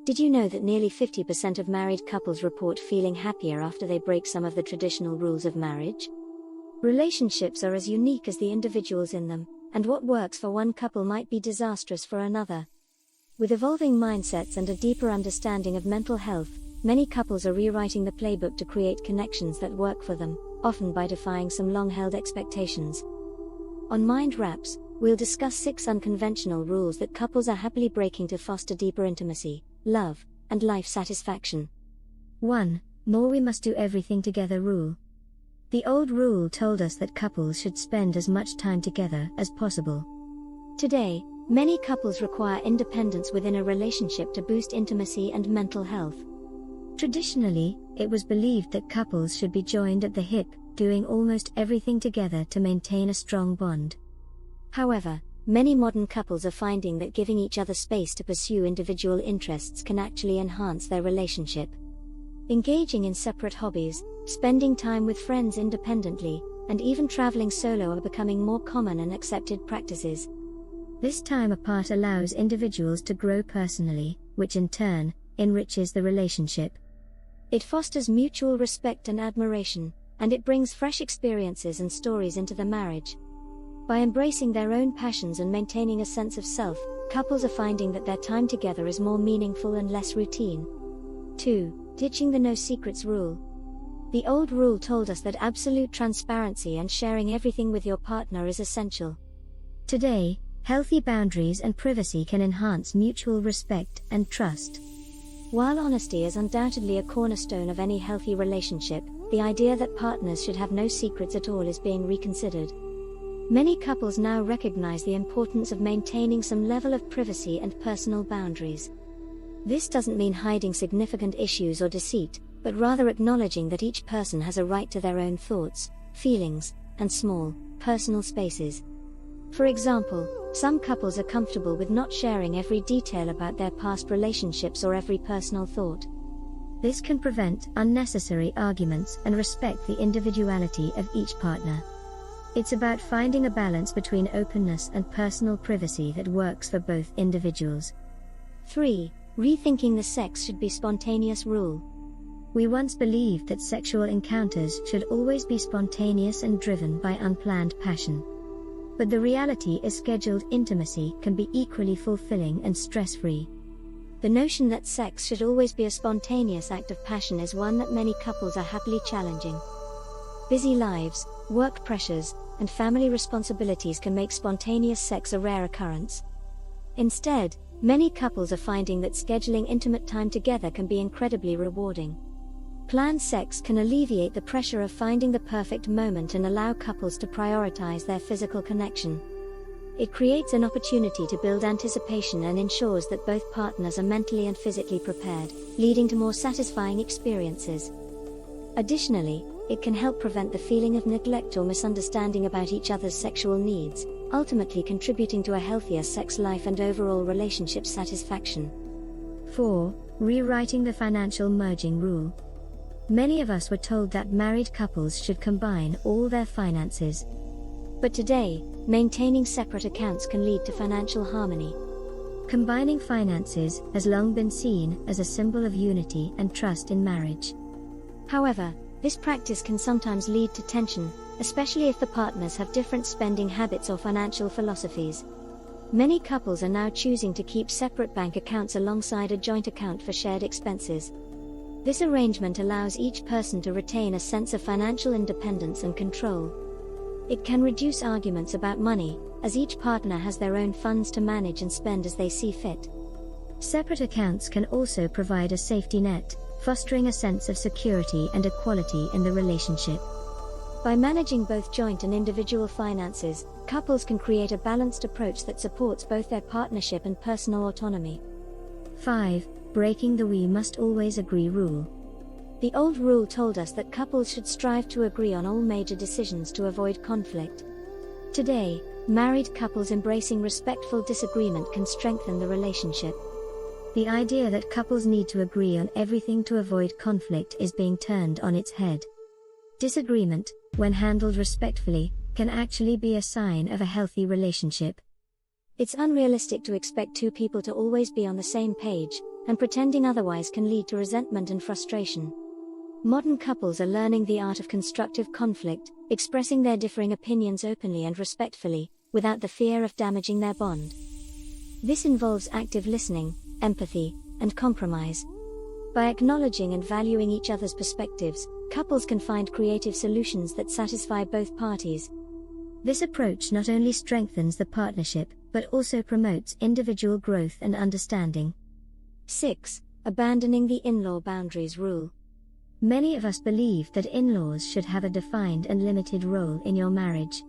Did you know that nearly 50% of married couples report feeling happier after they break some of the traditional rules of marriage? Relationships are as unique as the individuals in them, and what works for one couple might be disastrous for another. With evolving mindsets and a deeper understanding of mental health, many couples are rewriting the playbook to create connections that work for them, often by defying some long-held expectations. On Mind Wraps, we'll discuss 6 unconventional rules that couples are happily breaking to foster deeper intimacy, love, and life satisfaction. 1. More we must do everything together rule. The old rule told us that couples should spend as much time together as possible. Today, many couples require independence within a relationship to boost intimacy and mental health. Traditionally, it was believed that couples should be joined at the hip, doing almost everything together to maintain a strong bond. However, many modern couples are finding that giving each other space to pursue individual interests can actually enhance their relationship. Engaging in separate hobbies, spending time with friends independently, and even traveling solo are becoming more common and accepted practices. This time apart allows individuals to grow personally, which in turn enriches the relationship. It fosters mutual respect and admiration, and it brings fresh experiences and stories into the marriage. By embracing their own passions and maintaining a sense of self, couples are finding that their time together is more meaningful and less routine. 2. Ditching the no secrets rule. The old rule told us that absolute transparency and sharing everything with your partner is essential. Today, healthy boundaries and privacy can enhance mutual respect and trust. While honesty is undoubtedly a cornerstone of any healthy relationship, the idea that partners should have no secrets at all is being reconsidered. Many couples now recognize the importance of maintaining some level of privacy and personal boundaries. This doesn't mean hiding significant issues or deceit, but rather acknowledging that each person has a right to their own thoughts, feelings, and small, personal spaces. For example, some couples are comfortable with not sharing every detail about their past relationships or every personal thought. This can prevent unnecessary arguments and respect the individuality of each partner. It's about finding a balance between openness and personal privacy that works for both individuals. 3. Rethinking the sex should be spontaneous rule. We once believed that sexual encounters should always be spontaneous and driven by unplanned passion. But the reality is scheduled intimacy can be equally fulfilling and stress-free. The notion that sex should always be a spontaneous act of passion is one that many couples are happily challenging. Busy lives, work pressures, and family responsibilities can make spontaneous sex a rare occurrence. Instead, many couples are finding that scheduling intimate time together can be incredibly rewarding. Planned sex can alleviate the pressure of finding the perfect moment and allow couples to prioritize their physical connection. It creates an opportunity to build anticipation and ensures that both partners are mentally and physically prepared, leading to more satisfying experiences. Additionally, it can help prevent the feeling of neglect or misunderstanding about each other's sexual needs, ultimately contributing to a healthier sex life and overall relationship satisfaction. 4. Rewriting the financial merging rule. Many of us were told that married couples should combine all their finances. But today, maintaining separate accounts can lead to financial harmony. Combining finances has long been seen as a symbol of unity and trust in marriage. However, this practice can sometimes lead to tension, especially if the partners have different spending habits or financial philosophies. Many couples are now choosing to keep separate bank accounts alongside a joint account for shared expenses. This arrangement allows each person to retain a sense of financial independence and control. It can reduce arguments about money, as each partner has their own funds to manage and spend as they see fit. Separate accounts can also provide a safety net, fostering a sense of security and equality in the relationship. By managing both joint and individual finances, couples can create a balanced approach that supports both their partnership and personal autonomy. 5. Breaking the we must always agree rule. The old rule told us that couples should strive to agree on all major decisions to avoid conflict. Today, married couples embracing respectful disagreement can strengthen the relationship. The idea that couples need to agree on everything to avoid conflict is being turned on its head. Disagreement, when handled respectfully, can actually be a sign of a healthy relationship. It's unrealistic to expect two people to always be on the same page, and pretending otherwise can lead to resentment and frustration. Modern couples are learning the art of constructive conflict, expressing their differing opinions openly and respectfully, without the fear of damaging their bond. This involves active listening, empathy, and compromise. By acknowledging and valuing each other's perspectives, couples can find creative solutions that satisfy both parties. This approach not only strengthens the partnership, but also promotes individual growth and understanding. 6. Abandoning the in-law boundaries rule. Many of us believe that in-laws should have a defined and limited role in your marriage.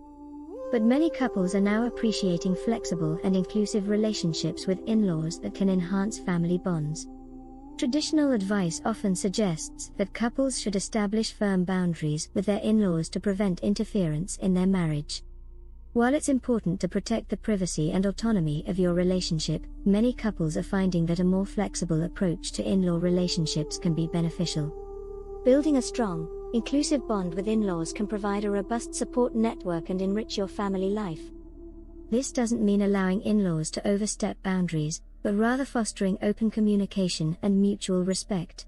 But many couples are now appreciating flexible and inclusive relationships with in-laws that can enhance family bonds. Traditional advice often suggests that couples should establish firm boundaries with their in-laws to prevent interference in their marriage. While it's important to protect the privacy and autonomy of your relationship, many couples are finding that a more flexible approach to in-law relationships can be beneficial. Building a strong, inclusive bond with in-laws can provide a robust support network and enrich your family life. This doesn't mean allowing in-laws to overstep boundaries, but rather fostering open communication and mutual respect.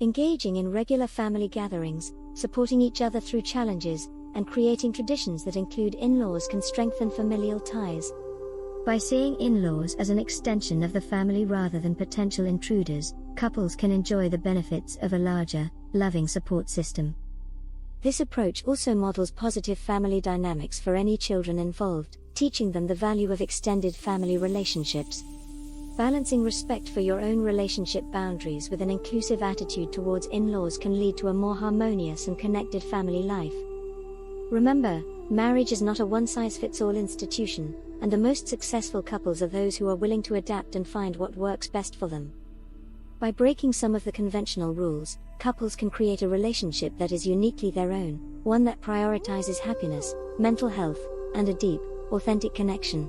Engaging in regular family gatherings, supporting each other through challenges, and creating traditions that include in-laws can strengthen familial ties. By seeing in-laws as an extension of the family rather than potential intruders, couples can enjoy the benefits of a larger, loving support system. This approach also models positive family dynamics for any children involved, teaching them the value of extended family relationships. Balancing respect for your own relationship boundaries with an inclusive attitude towards in-laws can lead to a more harmonious and connected family life. Remember, marriage is not a one-size-fits-all institution, and the most successful couples are those who are willing to adapt and find what works best for them. By breaking some of the conventional rules, couples can create a relationship that is uniquely their own, one that prioritizes happiness, mental health, and a deep, authentic connection.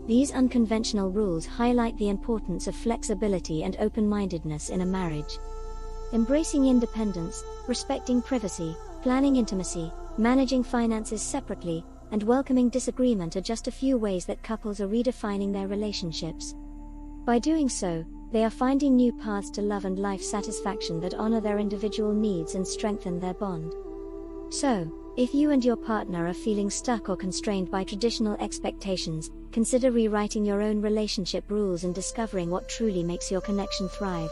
These unconventional rules highlight the importance of flexibility and open-mindedness in a marriage. Embracing independence, respecting privacy, planning intimacy, managing finances separately, and welcoming disagreement are just a few ways that couples are redefining their relationships. By doing so, they are finding new paths to love and life satisfaction that honor their individual needs and strengthen their bond. So, if you and your partner are feeling stuck or constrained by traditional expectations, consider rewriting your own relationship rules and discovering what truly makes your connection thrive.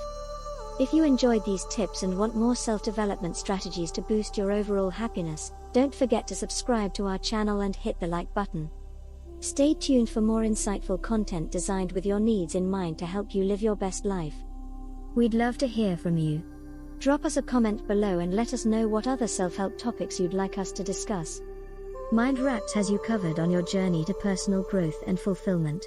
If you enjoyed these tips and want more self-development strategies to boost your overall happiness, don't forget to subscribe to our channel and hit the like button. Stay tuned for more insightful content designed with your needs in mind to help you live your best life. We'd love to hear from you. Drop us a comment below and let us know what other self-help topics you'd like us to discuss. Mind Wraps has you covered on your journey to personal growth and fulfillment.